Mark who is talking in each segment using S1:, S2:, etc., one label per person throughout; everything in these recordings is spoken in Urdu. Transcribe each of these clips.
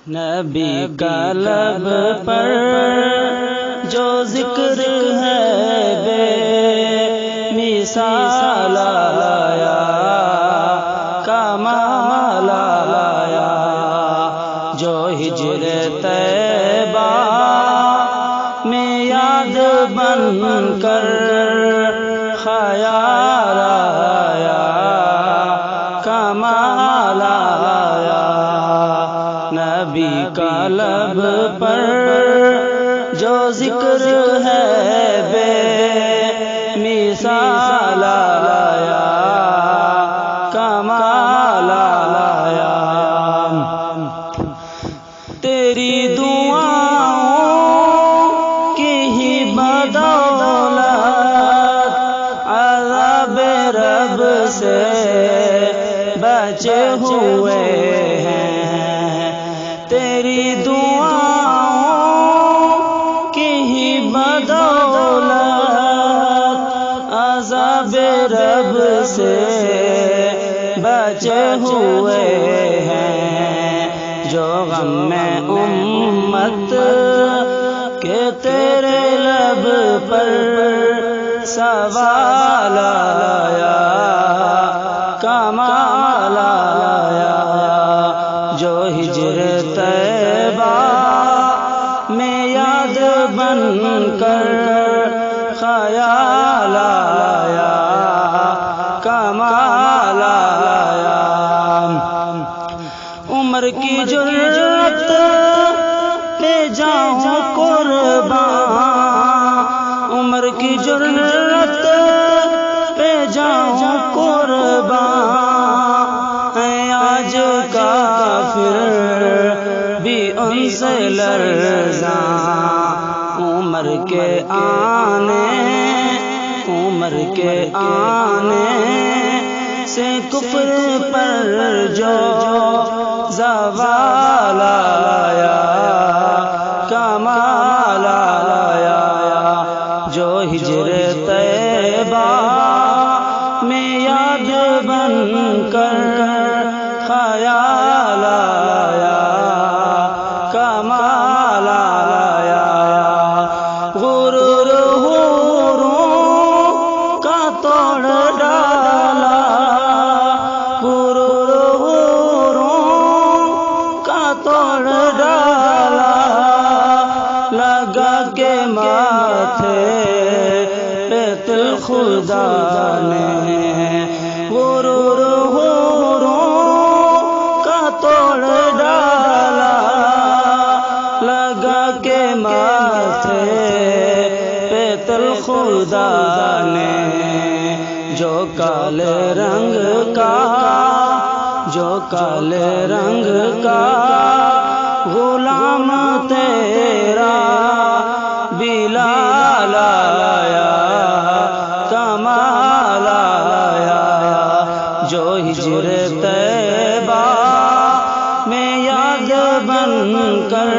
S1: نبی کا لب پر جو ذکر ہے بے مثال آیا، کمال آیا، جو ہجر طیبہ میں یاد بن کر خیال آیا، کمال آیا۔ نبی کا لب پر جو ذکر ہے بے مثال آیا، کمال آیا۔ تیری دعاؤں کی ہی بدولت عذاب رب سے بچے ہوئے ہیں، تیری دعاؤں کی ہی بدولت عذاب رب سے بچے ہوئے ہیں، جو غم میں امت کے تیرے لب پر سوال آیا، کمال آیا، جو ہجر طیبہ میں یاد بن کر خیال آیا، کمال آیا۔ عمر کی جرأت پہ جاؤں قربان، عمر کی جرأت پہ جاؤں قربان، ہے آج کافر بھی ان سے لرزاں، عمر کے آنے سے کفر پر جو زوال آیا، کمال آیا، جو ہجر طیبہ میں یاد بن کر خیال آیا، کمال آیا۔ غرور حوروں کا توڑ ڈالا، غرور حوروں کا توڑ ڈالا، لگا کے ماتھے پہ تل خدا نے، غرور حوروں کا توڑ ڈالا، لگا کے ماتھے پہ تل خدا نے، جو کالے رنگ کا غلام تیرا بلال آیا، کمال آیا، جو ہجر طیبہ میں یاد بن کر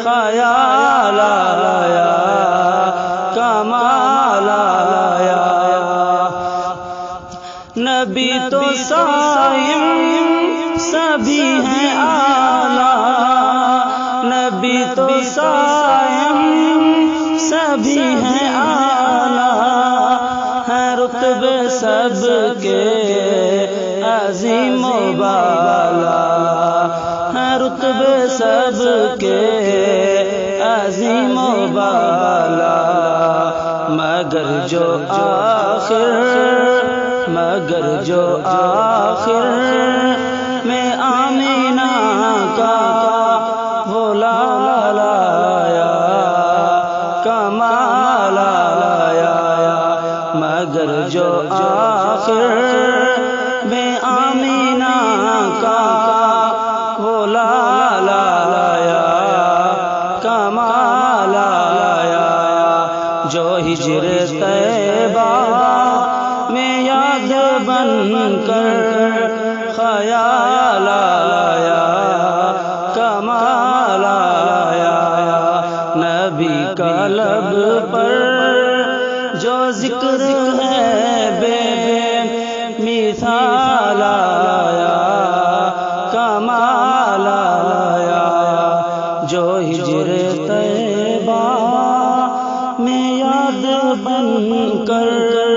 S1: خیال آیا، کمال آیا۔ نبی تو صائم سبھی ہیں اعلیٰ، نبی تو صائم سبھی ہیں اعلیٰ، ہے رتبے سب کے عظیم و بالا، ہے رتبے سب کے عظیم و بالا، مگر جو آخر میں آمینہ کا وہ لال آیا، کمال آیا، مگر جو آخر میں آمینہ کا وہ لال آیا، کمال آیا، جو ہجر طیبہ میں یاد بن کر خیال بن کر